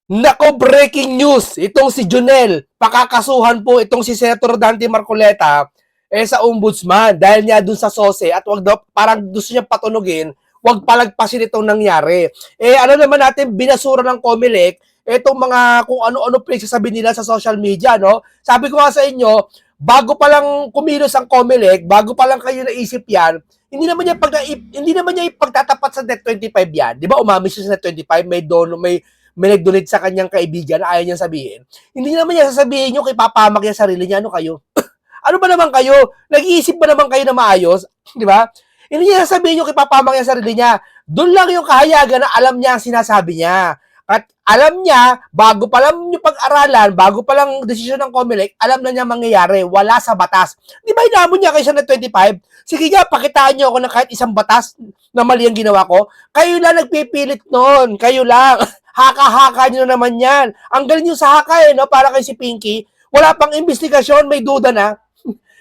Nako, breaking news. Itong si Junel, pakakasuhan po itong si Senator Dante Marcoleta sa ombudsman dahil niya dun sa SOSE at wag daw, parang gusto niya patunugin, wag palagpasin itong nangyari. Ano naman natin, binasura ng COMELEC, itong mga kung ano-ano pinagsasabi nila sa social media, no? Sabi ko nga sa inyo, bago pa lang kumilos ang COMELEC, bago pa lang kayo naisip yan, hindi naman niya ipagtatapat sa Net 25 yan. 'Di ba? Umamis siya sa Net 25, may nag-donate sa kanyang kaibigan na ayaw niyang sabihin. Hindi naman niya sasabihin yung ipapamak niya sarili niya. Ano kayo? Ano ba naman kayo? Nag-iisip ba naman kayo na maayos? Di ba? Hindi niya sasabihin yung ipapamak niya sarili niya. Doon lang yung kahayagan na alam niya ang sinasabi niya. At alam niya, bago pa lang yung pag-aralan, bago pa lang desisyon ng COMELEC, alam na niya mangyayari. Wala sa batas. Di ba inamon niya kayo sa 25? Sige nga, pakitaan niyo ako ng kahit isang batas na mali ang ginawa ko. Kayo lang nagpipilit noon. Kayo lang. Haka-haka nyo naman yan. Ang galing nyo sa haka no? Para kay si Pinky. Wala pang investigasyon, may duda na.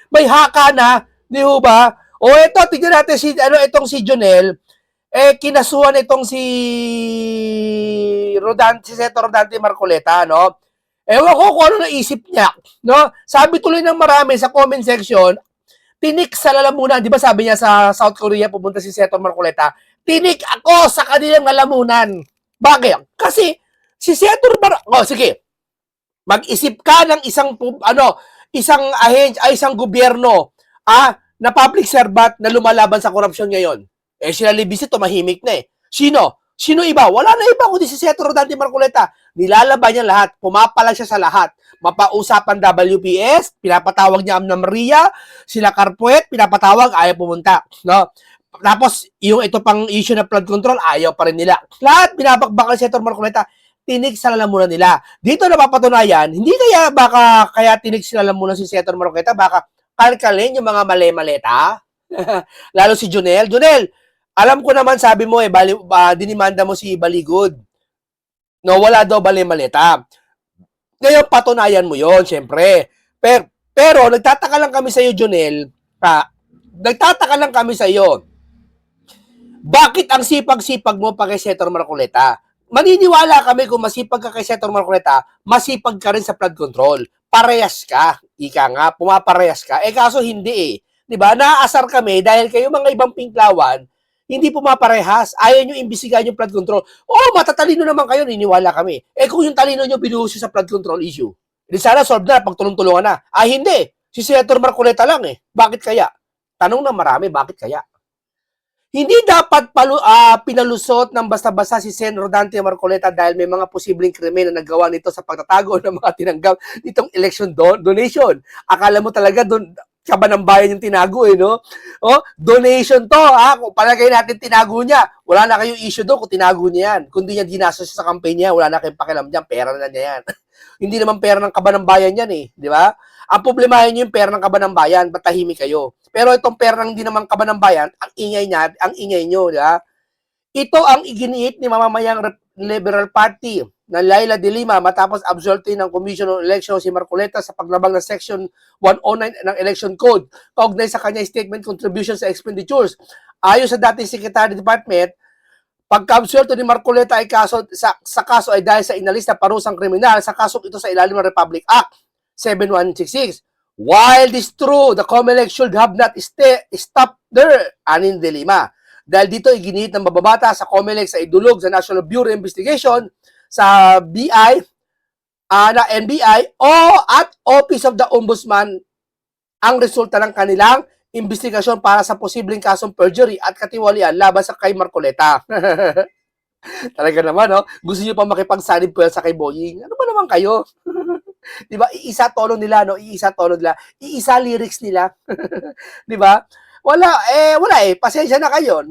May haka na. Di ba? O eto, tignan natin itong si Jonel. Kinasuhan itong si Senator Rodante Marcoleta, no? Ewan ko kung ano naisip niya, no? Sabi tuloy ng marami sa comment section, tinik sa lalamunan. Di ba sabi niya sa South Korea, pumunta si Senator Marcoleta, tinik ako sa kanilang lalamunan. Bakit? Kasi si Senator sige, mag-isip ka ng isang gobyerno na public servant na lumalaban sa korupsyon ngayon. Sila Libisi tumahimik na eh. Sino iba? Wala na iba kundi si Senator Rodante Marcoleta. Nilalaban niya lahat. Pumapalag siya sa lahat. Mapausapan WPS, pinapatawag niya Amna Maria, sila Carpuet, pinapatawag, ayaw pumunta. No? Tapos, yung ito pang issue na flood control, ayaw pa rin nila. Lahat, binabakbakan si Senator Marcoleta, tinig sa lalamunan nila. Dito napapatunayan, hindi kaya tinig sa lalamunan si Senator Marcoleta, baka kalkalin yung mga mali-maleta. Lalo si Junel. Junel, alam ko naman, sabi mo dinimanda mo si Baligod. No, wala daw mali-maleta. Ngayon, patunayan mo yon, syempre. Pero nagtataka lang kami sa iyo, Junel. Nagtataka lang kami sa iyo. Bakit ang sipag-sipag mo pa kay Senator Marcoleta? Maniniwala kami kung masipag ka kay Senator Marcoleta, masipag ka rin sa flood control. Parehas ka. Ika nga, pumaparehas ka. Kaso hindi eh. 'Di ba? Naaasar kami dahil kayo mga ibang pinklawan, hindi pumaparehas. Ayaw nyo imbisigan yung flood control. Matatalino naman kayo, niniwala kami. Kung yung talino nyo binuhos sa flood control issue, hindi sana solve na, pagtulong-tulungan na. Hindi. Si Senator Marcoleta lang eh. Bakit kaya? Tanong na marami, bakit kaya? Hindi dapat pinalusot ng basta-basta si Sen. Rodante Marcoleta dahil may mga posibleng krimen na nagawa nito sa pagtatago ng mga tinanggap nitong election donation. Akala mo talaga doon kaban ng bayan yung tinago no? Donation to, Kung palagay natin tinago niya, wala na kayong issue doon kung tinago niya yan. Kung di niya ginastos sa campaign niya, wala na kayong pakialam diyan, pera na niya yan. Hindi naman pera ng kaban ng bayan yan eh, di ba? Ang problema niyo yung pera ng kaban ng bayan, patahimik kayo. Pero itong pera ng hindi naman kaban ng bayan, ang ingay niyo, di ba? Ito ang iginiit ni mamamayang Liberal Party na Laila de Lima matapos absuelto ng Commission on Election si Marcoleta sa paglabag ng Section 109 ng Election Code kaugnay sa kanyang statement contribution sa expenditures. Ayon sa dating Secretary Department, pagka-absuelto ni Marcoleta ay sa kaso ay dahil sa inalis na parusang kriminal sa kasong ito sa ilalim ng Republic Act 7166. While this true, the COMELEC should have not stopped there, anin de Lima. Dahil dito iginihit ng mababata sa COMELEC sa idulog sa National Bureau of Investigation, sa BI, na NBI, o at Office of the Ombudsman ang resulta ng kanilang investigasyon para sa posibleng kasong perjury at katiwalian laban sa kay Marcoleta. Talaga naman, no? Gusto niyo pa makipagsanib po sa kay Boying. Ano ba naman kayo? Di ba? Iisa tono nila, no? Iisa lyrics nila. Di ba? Wala eh. Pasensya na kayo.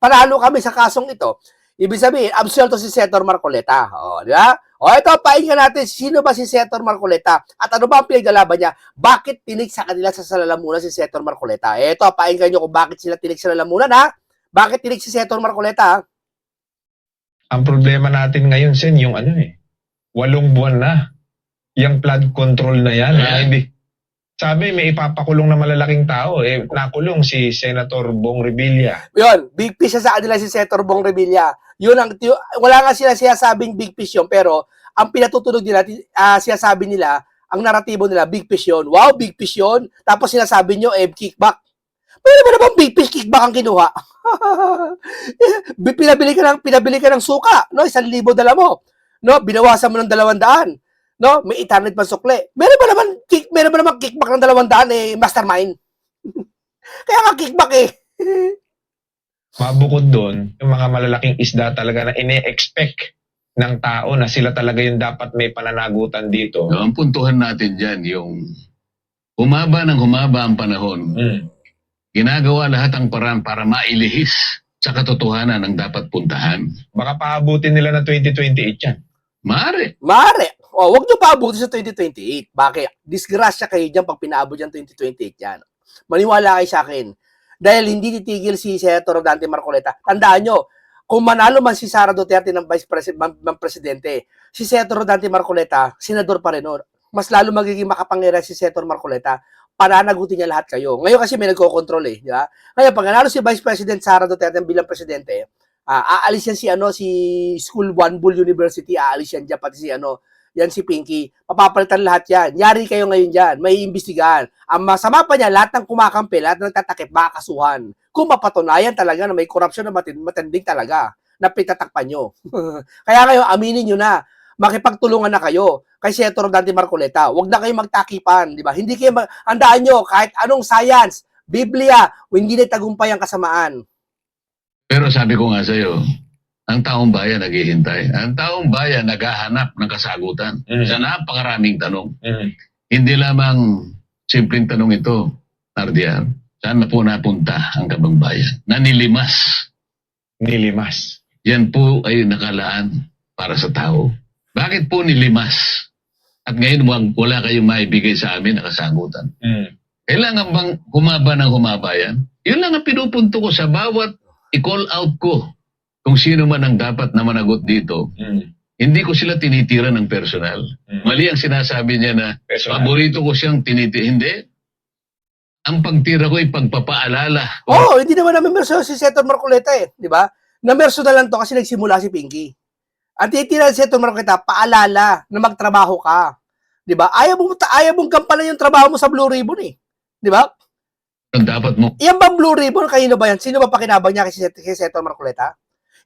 Panalo kami sa kasong ito. Ibig sabihin, absuelto si Senator Marcoleta. Di ba? Ito, painggan natin, sino ba si Senator Marcoleta? At ano ba ang pinaglalaban niya? Bakit tinig sa kanila sa lalamunan si Senator Marcoleta? Ito, painggan nyo kung bakit sila tinig sa lalamunan, ha? Bakit tinig si Senator Marcoleta, ha? Ang problema natin ngayon, Sen, yung 8 buwan na. Yung flood control na yan, Sabi may ipapakulong na malalaking tao. Nakulong si Senator Bong Revilla. Yun, big fish siya sa kanila si Senator Bong Revilla. Yun wala nga sila sinasabing big fish yun, pero ang pinatutunog nila, sinasabi nila, ang naratibo nila, big fish yun. Wow, big fish yun. Tapos sinasabi nyo, kickback. Pero ba naman big fish, kickback ang kinuha? pinabili ka ng suka, no? 1,000 dala mo. No? Binawasan mo ng 200. No? May internet pa sukle. Meron ba naman kickback ng 200 mastermind? Kaya nga kickback eh. Mabukod doon, yung mga malalaking isda talaga na ine-expect ng tao na sila talaga yung dapat may pananagutan dito. No, ang puntuhan natin dyan, yung humaba ang panahon, ginagawa lahat ang paraan para mailihis sa katotohanan ang dapat puntahan. Baka paabutin nila na 2028 yan. Mare. O, wag nyo paabuti sa 2028. Bakit? Disgrasya kayo dyan pag pinaabot yan 2028 yan. Maniwala kayo sa akin. Dahil hindi titigil si Senator Dante Marcoleta. Tandaan nyo, kung manalo man si Sara Duterte ng presidente, si Senator Dante Marcoleta, senador pa rin. Mas lalo magiging makapangyarihan si Senator Marcoleta. Pananagutin niya lahat kayo. Ngayon kasi may nagko-control eh. Di ba? Ngayon, pag nanalo si Vice President Sara Duterte bilang presidente, aalis yan si School One Bull University, aalis yan dyan, pati yan si Pinky. Papapalitan lahat yan. Yari kayo ngayon dyan. May imbestigahan. Ang masama pa niya, lahat ng kumakampi, lahat ng tatakip, makakasuhan. Kung mapatunayan talaga na may korupsyon na matinding talaga, na pitatakpan nyo. Kaya ngayon, aminin nyo na. Makipagtulungan na kayo kay Senator Dante Marcoleta. Huwag na kayo magtakipan, di ba? Hindi kayo, andaan nyo, kahit anong science, Biblia, hindi na tagumpay ang kasamaan. Pero sabi ko nga sa'yo, ang taong bayan naghihintay. Ang taong bayan naghahanap ng kasagutan sa napakaraming tanong. Hindi lamang simpleng tanong ito, Nardiar. Saan na po napunta ang kabangbayan? Nanilimas. Nilimas. Yan po ay nakalaan para sa tao. Bakit po nilimas? At ngayon wala kayong maibigay sa amin na kasagutan. Kailangan bang humaba ng humaba yan? Yun lang ang pinupunto ko sa bawat i-call out ko. Kung sino man ang dapat na managot dito, hindi ko sila tinitira ng personal. Mali ang sinasabi niya na paborito ko siyang tinitira. Hindi. Ang pagtira ko ay pagpapaalala. Hindi naman namin merso si Senator Marcoleta eh. Di ba? Namerso na lang to kasi nagsimula si Pinky. At titira si Senator Marcoleta, paalala na magtrabaho ka. Di ba? Ayaw mong gampanan yung trabaho mo sa Blue Ribbon eh. Di ba? Dapat mo. Yan bang Blue Ribbon? Kanino ba yan? Sino ba pakinabang niya kay Senator Marcoleta?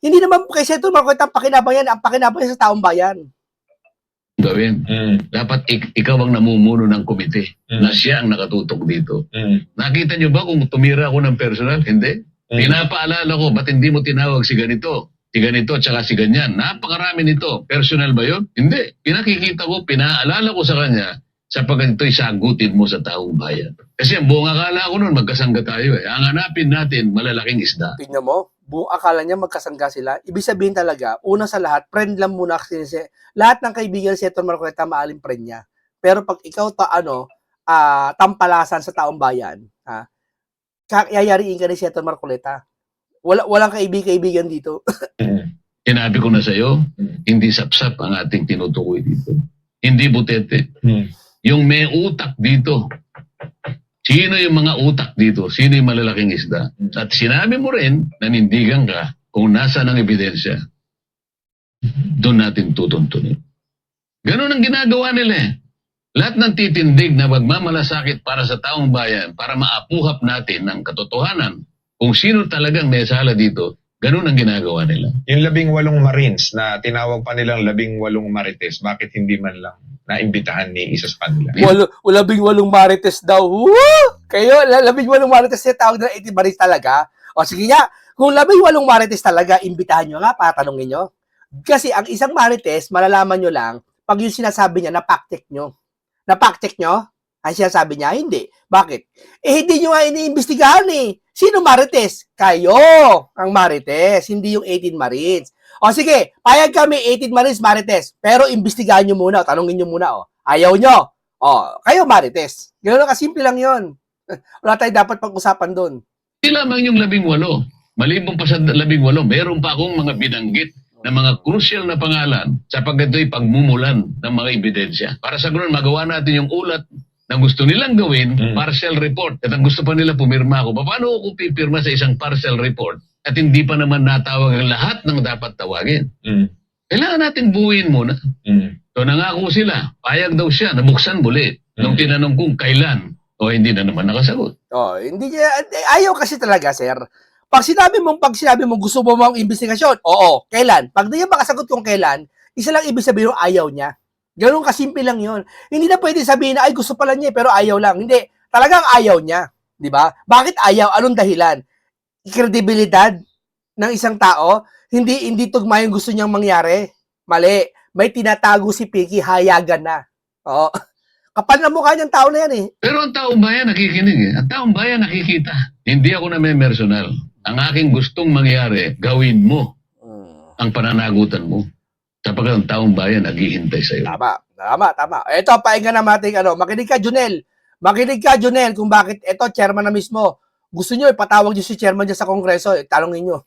Hindi naman kay Senator Marcoleta ang pakinabang yan. Ang pakinabang yan sa taong bayan. Gawin. Dapat ikaw ang namumuno ng komite na siya ang nakatutok dito. Nakita niyo ba kung tumira ako ng personal? Hindi. Pinapaalala ko, ba't hindi mo tinawag si ganito? Si ganito at saka si ganyan. Napakarami nito. Personal ba yun? Hindi. Pinakikita ko, pinaalala ko sa kanya sapagkat ito'y sagutin mo sa taong bayan. Kasi ang buong akala ko noon, magkasangga tayo eh. Ang hanapin natin, malalaking isda. Tingnan mo, buong akala niya magkasangga sila. Ibig sabihin talaga, una sa lahat, friend lang muna kasi lahat ng kaibigan si Senator Marcoleta maaling friend niya. Pero pag ikaw tampalasan sa taong bayan, yayariin ka ni Senator Marcoleta. Walang kaibigan dito. Sinabi ko na sa iyo, hindi sapsap ang ating tinutukoy dito. Hindi butete. Yung may utak dito. Sino yung mga utak dito? Sino yung malalaking isda? At sinabi mo rin, nanindigan ka kung nasa ng ebidensya. Doon natin tutuntunin. Ganun ang ginagawa nila eh. Lahat ng titindig na magmamalasakit para sa taong bayan, para maapuhap natin ng katotohanan kung sino talagang may sala dito, ganun ang ginagawa nila. Yung 18 Marines na tinawag pa nilang 18 Marites, bakit hindi man lang naimbitahan ni isa sa kanila? 18 Marites daw. Woo! Kayo, 18 Marites na tawag na 18 Marites talaga. O sige nga, kung 18 Marites talaga, imbitahan nyo nga, patanongin nyo. Kasi ang isang Marites, malalaman nyo lang, pag yung sinasabi niya, na-fact-check nyo. Na-fact-check nyo? Ang sinasabi niya, hindi. Bakit? Hindi nyo nga iniimbestigahan eh. Sino Marites? Kayo ang Marites, hindi yung 18 Marines. O sige, payag kami 18 Marines, Marites. Pero imbestigahan nyo muna, tanongin nyo muna. Ayaw nyo. Kayo Marites. Ganoon kasimple lang yon. Wala tayong dapat pag-usapan doon. Hindi lamang yung 18. Malibong pa sa 18, meron pa akong mga binanggit na mga crucial na pangalan sapagkat ito'y pagmumulan ng mga ebidensya. Para sa ganoon, magawa natin yung ulat na gusto nilang gawin, Mm. partial report. At ang gusto pa nila pumirma ako. Paano ako pipirma sa isang partial report at hindi pa naman natawag ang lahat ng dapat tawagin? Mm. Kailangan natin buuin muna. Mm. So nangako sila, payag daw siya, nabuksan muli. Nung tinanong kung kailan, hindi na naman nakasagot. Oh, hindi niya ayaw kasi talaga, sir. Pag sinabi mong gusto mo mong investigasyon, oo, kailan? Pag di niya makasagot kung kailan, isa lang ibig sabihin ayaw niya. Ganun kasimple lang 'yon. Hindi na pwede sabihin na ay gusto pala niya pero ayaw lang. Hindi, talagang ayaw niya, 'di ba? Bakit ayaw? Anong dahilan? Kredibilidad ng isang tao, hindi tugma yung gusto niyang mangyari. Mali. May tinatago si Picky, hayagan na. Oo. Kapal na mukha niyang tao na yan eh. Pero ang taong bayan nakikinig eh. Ang taong bayan nakikita. Hindi ako na may personal. Ang aking gustong mangyari, gawin mo ang pananagutan mo. Sapagkat ang taong bayan naghihintay sa'yo. Tama. Ito, pahinga na natin, makinig ka, Junel. Makinig ka, Junel, kung bakit, ito, chairman na mismo. Gusto nyo, ipatawag nyo si chairman dyan sa kongreso, talongin nyo.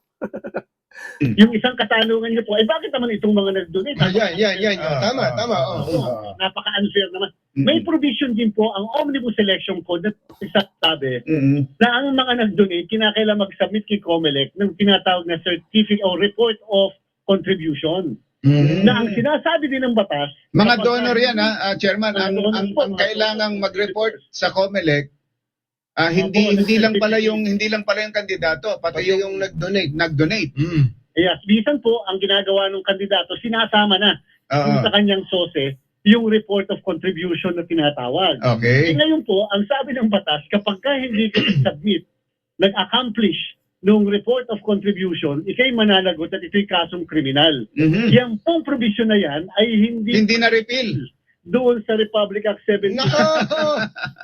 Yung isang katanungan niyo po, bakit naman itong mga nag-donate? Yan. Tama. Napaka-unfair naman. May provision din po ang Omnibus Election Code na sabi na ang mga nag-donate, kinakailangan mag-submit kay COMELEC ng tinatawag na certificate or report of contribution. Na ang sinasabi din ng batas, Mga kapag- donor yan, Chairman. Ang Mga donor po, kailangang mag-report sa COMELEC, Opo, hindi lang pala yung kandidato, pati yung nag-donate. yes, bisan po, ang ginagawa ng kandidato, sinasama na sa kanyang sose, yung report of contribution na tinatawag. Okay. Ngayon po, ang sabi ng batas, kapag ka hindi ka submit, nag-accomplish nung report of contribution, ikay mananagot at ito'y kasong kriminal. Yan pong provision na yan ay Hindi na repeal. doon sa Republic Act 70. Nako!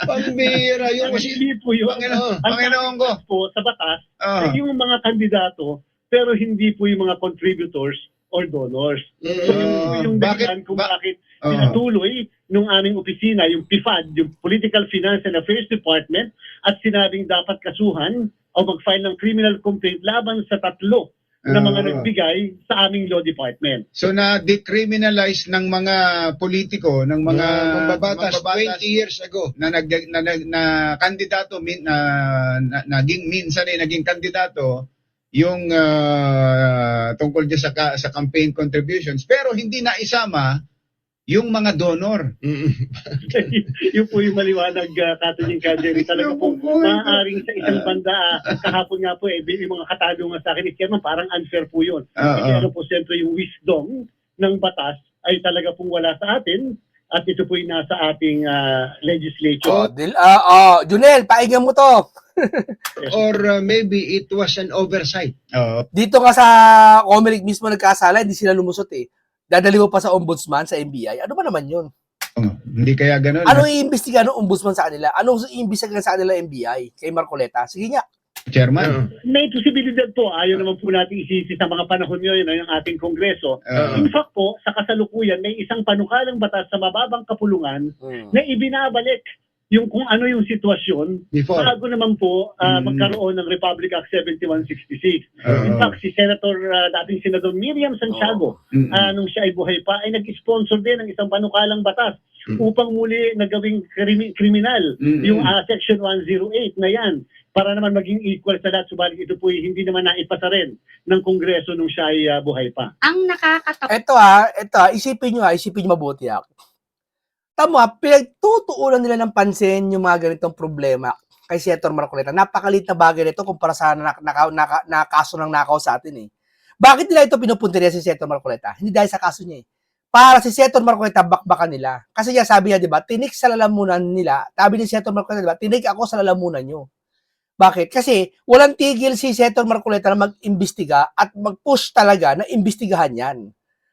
Pambira yung Hindi po yun. Panginoon ko. Po sa batas, ay yung mga kandidato, pero hindi po yung mga contributors or donors. So yun po yung dahilan kung bakit pinatuloy nung aming opisina, yung PIFAD, yung Political Finance and Affairs Department, at sinabing dapat kasuhan o mag-file ng criminal complaint laban sa 3 na mga nagbigay sa aming law department. So na-decriminalize ng mga politiko, ng mga mambabatas 20 years ago. na kandidato naging minsan naging kandidato yung tungkol dyan sa campaign contributions, pero hindi na isama yung mga donor. Yun po yung maliwanag, Katunying Kajeri. Talaga po, maaaring sa isang banda, kahapon nga po, yung mga katanungan sa akin, Chairman, parang unfair po yun. Kasi po, siyempre, yung wisdom ng batas ay talaga pong wala sa atin at ito po yung nasa ating legislature. Junel, pahinga mo to. Or maybe it was an oversight. Dito nga sa Comelec mismo nagkasala, hindi sila lumusot eh. Dadali mo pa sa ombudsman, sa NBI. Ano ba naman yun? Hindi kaya ganun. Anong iimbestiga ng ombudsman sa kanila? Anong iimbestiga sa kanila NBI? Kay Marcoleta? Sige nga. Chairman. May posibilidad po, ayaw naman po natin isisi sa mga panahon ngayon ng ating Kongreso. In fact po, sa kasalukuyan, may isang panukalang batas sa mababang kapulungan na ibinabalik yung kung ano yung sitwasyon Before. bago naman po magkaroon ng Republic Act 7166. In fact, si Senator, dating Senador Miriam Santiago, nung siya ay buhay pa, ay nag-sponsor din ng isang panukalang batas upang muli nagawing kriminal yung Section 108 na yan para naman maging equal sa lahat. Subalit ito po hindi naman naipasa rin ng Kongreso nung siya ay buhay pa. Ang nakakatakot. Ito isipin nyo mabuti Tama, pinagtutuunan nila ng pansin yung mga ganitong problema kay Senator Marcoleta. Napakalit na bagay nito kumpara sa kaso ng nakaw sa atin eh. Bakit nila ito pinupunta niya si Senator Marcoleta? Hindi dahil sa kaso niya eh. Para si Senator Marcoleta, bakbakan nila. Kasi niya sabi niya, di ba, tinik sa lalamunan nila. Sabi ni Senator Marcoleta, di ba, tinik ako sa lalamunan nyo. Bakit? Kasi walang tigil si Senator Marcoleta na mag-imbestiga at mag-push talaga na imbestigahan yan.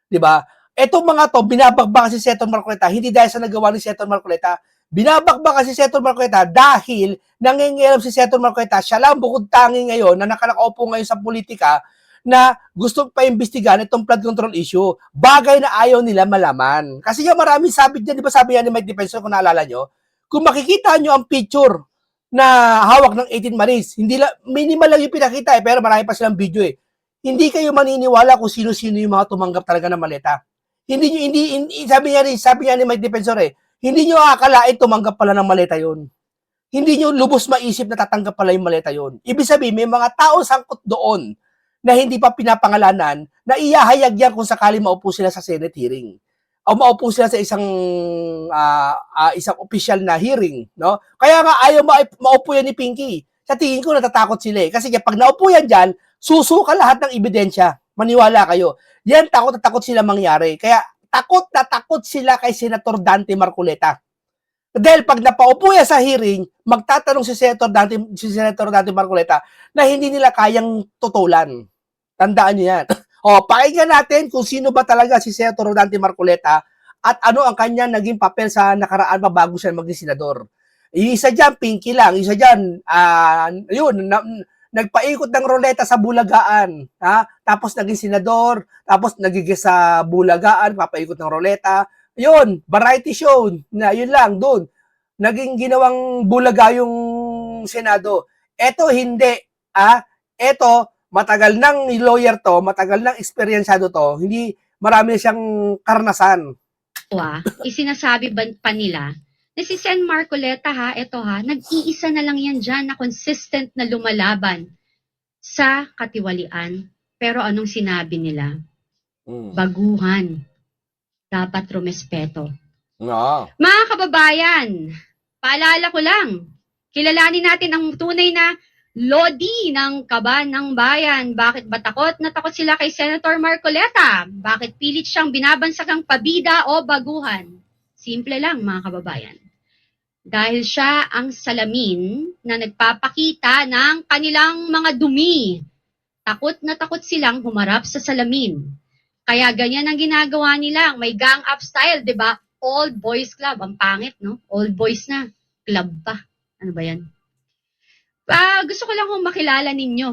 Di ba? Etong mga to, binabakbakan si Senator Marcoleta, hindi dahil sa nagawa ni Senator Marcoleta, binabakbakan si Senator Marcoleta dahil nangingialam si Senator Marcoleta, siya lang bukod tangi ngayon na nakalakaupo ngayon sa politika na gusto pa imbestigahan itong flood control issue. Bagay na ayaw nila malaman. Kasi yung maraming sabit dyan, di ba sabi yan ni Mike Defensor, kung naalala nyo, kung makikita nyo ang picture na hawak ng 18 Marines, minimal lang yung pinakita pero marami pa silang video eh. Hindi kayo maniniwala kung sino-sino yung mga tumanggap talaga ng maleta. Sabi niya ni Mike Defensor Hindi nyo akalain tumanggap pala ng maleta yon. Hindi nyo lubos maisip na tatanggap pala yung maleta yon. Ibig sabihin, may mga tao sangkot doon na hindi pa pinapangalanan na iyahayag yan kung sakali maupo sila sa Senate hearing o maupo sila sa isang official na hearing, no? Kaya nga ayaw maupo yan ni Pinky. Sa tingin ko natatakot sila eh. Kasi pag naupo yan dyan, susuka lahat ng ebidensya. Maniwala kayo. Yan, takot na takot sila mangyari. Kaya takot na takot sila kay Senator Dante Marcoleta. Dahil pag napaupo yan sa hearing, magtatanong si Senator Dante Marcoleta na hindi nila kayang tutulan. Tandaan niyo yan. O, pakinggan natin kung sino ba talaga si Senator Dante Marcoleta at ano ang kanya naging papel sa nakaraan pa bago siya maging senador. Isa dyan, Pinky lang. Isa dyan, nagpaikot ng roleta sa Bulagaan. Ha? Tapos naging senador, tapos nagiging sa Bulagaan, papaikot ng roleta. Yun, variety show. Na, yun lang, doon. Naging ginawang Bulaga yung Senado. Eto, hindi. Eto, matagal nang lawyer to, matagal nang eksperyensyado to, hindi marami na siyang karanasan. Isinasabi pa nila na si Sen Marcoleta nag-iisa na lang yan dyan na consistent na lumalaban sa katiwalian. Pero anong sinabi nila? Baguhan. Dapat rumespeto. No. Mga kababayan, paalala ko lang, kilalanin natin ang tunay na lodi ng kaban ng bayan. Bakit ba takot na takot sila kay Senator Marcoleta? Bakit pilit siyang binabansakang pabida o baguhan? Simple lang mga kababayan. Dahil siya ang salamin na nagpapakita ng kanilang mga dumi. Takot na takot silang humarap sa salamin. Kaya ganyan ang ginagawa nila. May gang up style, di ba? Old boys club. Ang pangit, no? Old boys na. Club pa. Ano ba yan? Gusto ko lang makilala ninyo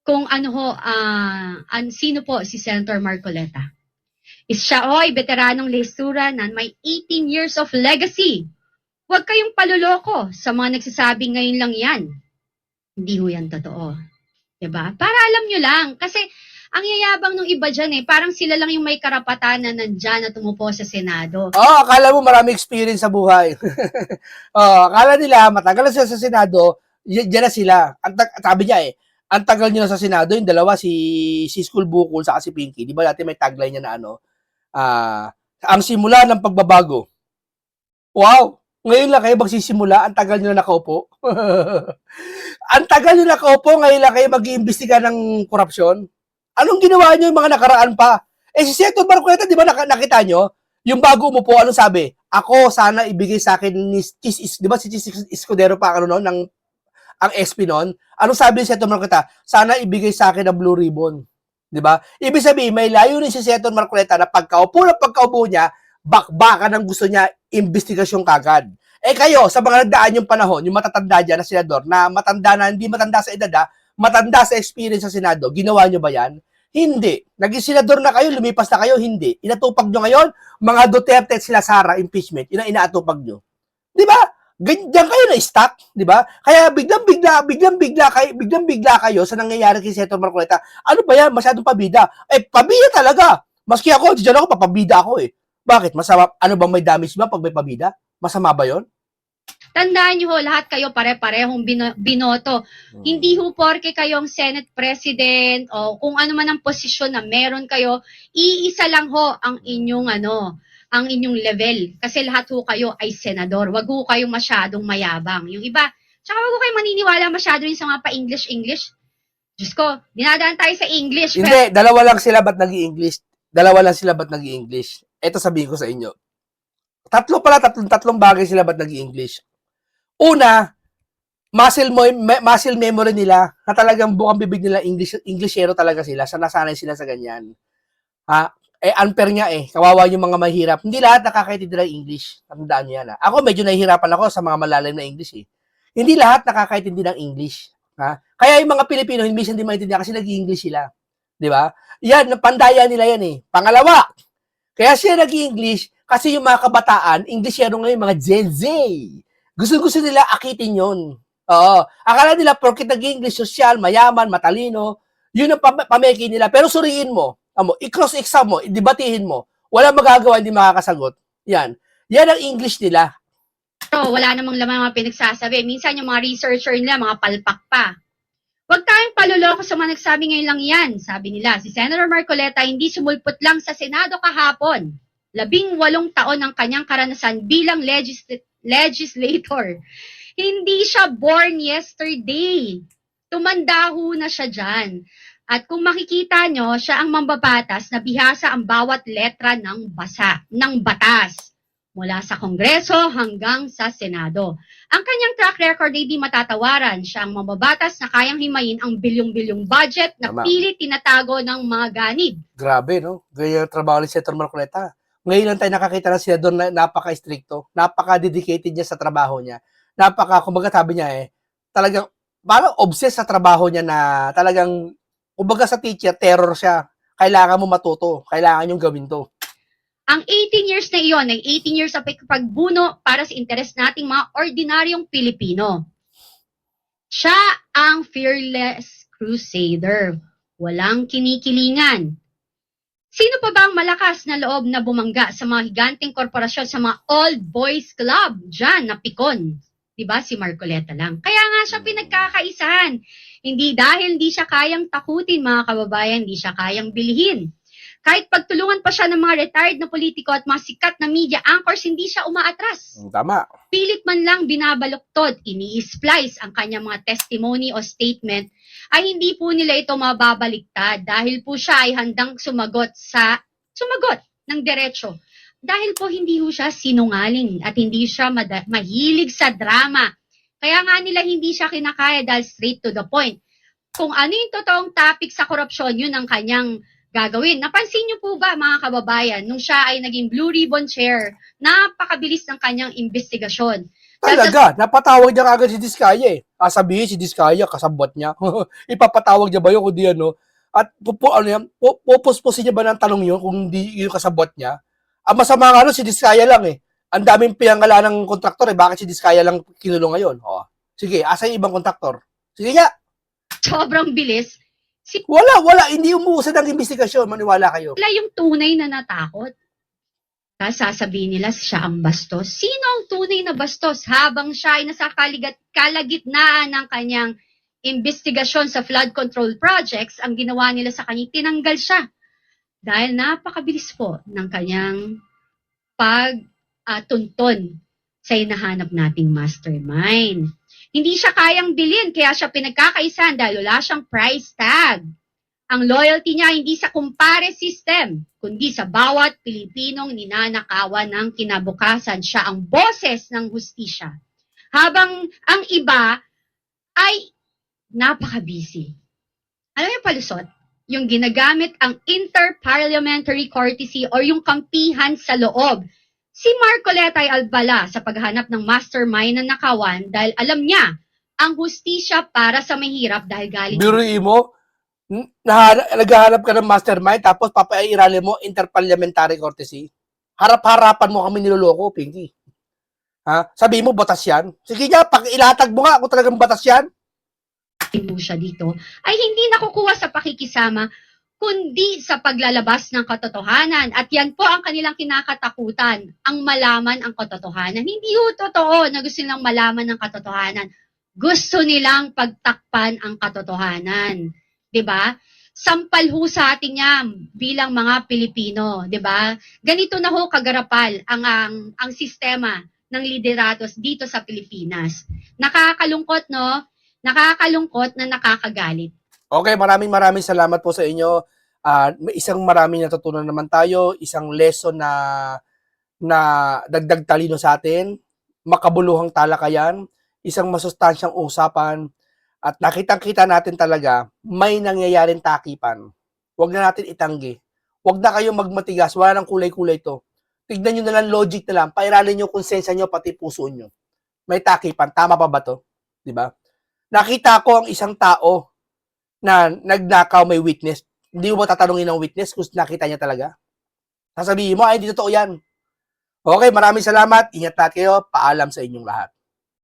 kung sino po si Senator Marcoleta. Siya veteranong lehistura na may 18 years of legacy. Huwag kayong paluloko sa mga nagsasabing ngayon lang yan. Hindi ho yan totoo. Diba? Para alam nyo lang. Kasi ang yayabang ng iba dyan parang sila lang yung may karapatan na nandyan na tumupo sa Senado. Akala mo marami experience sa buhay. Akala nila matagal na sila sa Senado, diyan na sila. Sabi niya ang tagal niya na sa Senado, yung dalawa, si School Bukol sa si Pinky. Di ba dati may tagline niya na ang simula ng pagbabago. Wow! Ngayon lang kayo magsisimula, ang tagal nyo na nakaupo. Ang tagal nyo nakaupo, ngayon lang kayo mag-iimbestiga ng korupsyon. Anong ginawa nyo yung mga nakaraan pa? Si Senator Marcoleta, di ba nakita nyo? Yung bago umupo, anong sabi? Ako, sana ibigay sa akin ni di ba si Chis Escudero pa, ang SP noon? Anong sabi ni Senator Marcoleta? Sana ibigay sa akin ang blue ribbon. Di ba? Ibig sabihin, may layo ni si Senator Marcoleta na pagkaupo niya, bakbakan ang gusto niya, investigasyon kagad. Kayo, sa mga nagdaan yung panahon, yung matatanda dyan na senador, na matanda na, hindi matanda sa edad, matanda sa experience sa Senado, ginawa nyo ba yan? Hindi. Naging senador na kayo, lumipas na kayo, hindi. Inatupag nyo ngayon, mga Duterte at sila Sara, impeachment, yun ang inaatupag nyo. Di ba? Ganyan kayo na-stuck, di ba? Kaya biglang-bigla kayo sa nangyayari kay Senator Marcoleta. Ano ba yan? Masyadong pabida. Pabida talaga. Maski ako, diyan ako, papabida ako Bakit? Masama? Ano bang may damage ba pag may pabida? Masama ba yon? Tandaan nyo lahat kayo pare-parehong binoto. Hindi ho porke kayong Senate President o kung ano man ang posisyon na meron kayo, iisa lang ho ang inyong ang inyong level. Kasi lahat ho kayo ay senador. Wag ho kayong masyadong mayabang. Yung iba, tsaka wag ho kayong maniniwala masyado rin sa mga pa-English. Diyos ko, dinadaan tayo sa English. Hindi, dalawa lang sila ba't nag-i-English? Ito sabihin ko sa inyo. Tatlong bagay sila ba't nag-i-English. Una, muscle memory nila na talagang bukang bibig nila Englishero talaga sila. Nasanay sila sa ganyan. Unfair nga Kawawa yung mga mahirap. Hindi lahat nakakaintindi ng English. Tandaan niyo yan. Ako medyo nahihirapan ako sa mga malalim na English Hindi lahat nakakaintindi ng English. Kaya yung mga Pilipino, hindi maintindihan kasi nag-i-English sila. Di ba? Yan, pandaya nila yan Pangalawa, kaya siya nag-i-English kasi yung mga kabataan, Englishero ngayon, mga Gen Z. Gusto nila akitin yun. Oo. Akala nila, porkit nag-i-English, social, mayaman, matalino, yun ang pameki nila. Pero suriin mo, i-cross-exam mo, i-debatihin mo, wala magagawa, hindi makakasagot. Yan. Yan ang English nila. Pero wala namang laman mga pinagsasabi. Minsan yung mga researcher nila, mga palpak pa. Huwag tayong paluloko sa mga nagsabi ngayon lang yan. Sabi nila, si Senator Marcoleta hindi sumulpot lang sa Senado kahapon. 18 taon ang kanyang karanasan bilang legislator. Hindi siya born yesterday. Tumandaho na siya dyan. At kung makikita nyo, siya ang mambabatas na bihasa ang bawat letra ng batas. Mula sa Kongreso hanggang sa Senado. Ang kanyang track record ay di matatawaran. Siya ang mambabatas na kayang himayin ang bilyong-bilyong budget na Tama. pilit tinatago ng mga ganib. Grabe, no? Ganyan ang trabaho ni Senator Marcoleta. Ngayon lang tayo nakakita ng senador na napaka-stricto, napaka-dedicated niya sa trabaho niya. Kumbaga sabi niya talagang, parang obsessed sa trabaho niya na talagang, kumbaga sa teacher, terror siya. Kailangan mo matuto. Kailangan yung gawin to. Ang 18 years na iyon ay 18 years sa pagbuno para sa interes nating mga ordinaryong Pilipino. Siya ang fearless crusader. Walang kinikilingan. Sino pa ba ang malakas na loob na bumangga sa mga higanteng korporasyon, sa mga old boys club dyan na pikon? Diba? Si Marcoleta lang. Kaya nga siya pinagkakaisahan. Hindi dahil hindi siya kayang takutin, mga kababayan, hindi siya kayang bilhin. Kahit pagtulungan pa siya ng mga retired na politiko at mga sikat na media anchors, hindi siya umaatras. Tama. Pilit man lang binabaluktod, ini-splice ang kanyang mga testimony o statement, ay hindi po nila ito mababaliktad dahil po siya ay handang sumagot ng diretso. Dahil po hindi po siya sinungaling at hindi siya mahilig sa drama. Kaya nga nila hindi siya kinakaya dahil straight to the point. Kung ano yung totoong topic sa korupsyon, yun ang kanyang gagawin. Napansin niyo po ba, mga kababayan, nung siya ay naging Blue Ribbon Chair, napakabilis ng kanyang investigasyon. Talaga, napatawag niya kagad si Diskaya Sabihin si Diskaya, kasabot niya. Ipapatawag niya ba yun kung di ano? At pupuspusin niya ba ng tanong yun kung di yung kasabot niya? Ang masama nga si Diskaya lang Ang daming pinangala ng kontraktor Bakit si Diskaya lang kinulong ngayon? Sige, asa yung ibang kontraktor? Sige nga. Sobrang bilis. Wala. Hindi umuusad ang investigasyon. Maniwala kayo. Sila yung tunay na natakot. Tapos sasabihin nila siya ang bastos. Sino ang tunay na bastos? Habang siya ay nasa kalagitnaan ng kanyang investigasyon sa flood control projects, ang ginawa nila sa kanya, tinanggal siya. Dahil napakabilis po ng kanyang pagtunton sa hinahanap nating mastermind. Hindi siya kayang bilhin, kaya siya pinagkakaisahan dahil wala siyang price tag. Ang loyalty niya hindi sa kumpare system, kundi sa bawat Pilipinong ninanakawan ng kinabukasan. Siya ang boses ng hustisya. Habang ang iba ay napaka-busy. Alam niyo palusot? Yung ginagamit ang interparliamentary courtesy or yung kampihan sa loob. Si Marcoleta ay albala sa paghanap ng mastermind na nakawan dahil alam niya ang hustisya para sa mahirap dahil galing. Biruin mo, naghahanap ka ng mastermind tapos papairali mo interparliamentary courtesy. Harap-harapan mo kami niloloko, Pinky. Sabihin mo, batas yan? Sige nga, ilatag mo nga kung talagang batas yan. Po siya dito ay hindi nakukuha sa pakikisama kundi sa paglalabas ng katotohanan. At yan po ang kanilang kinakatakutan, ang malaman ang katotohanan. Hindi ho totoo na gusto nilang malaman ang katotohanan. Gusto nilang pagtakpan ang katotohanan. 'Di ba? Sampal ho sa atin yan bilang mga Pilipino, 'di ba? Ganito na ho kagarapal ang sistema ng lideratos dito sa Pilipinas. Nakakalungkot, no? Nakakalungkot na nakakagalit. Okay, maraming salamat po sa inyo. May isang maraming natutunan naman tayo, isang lesson na dagdag talino sa atin, makabuluhang talakayan, isang masustansyang usapan, at nakitang-kita natin talaga may nangyayaring takipan. Huwag na natin itanggi. Huwag na kayong magmatigas, wala nang kulay-kulay to. Tignan nyo na lang, logic na lang, pairalin nyo konsensya nyo, pati puso nyo. May takipan, tama pa ba to? Diba? Nakita ko ang isang tao na nagnakaw, may witness. Hindi mo tatanungin ng witness kung nakita niya talaga. Sasabihin mo, ay, hindi totoo yan. Okay, maraming salamat. Ingat lahat kayo. Paalam sa inyong lahat.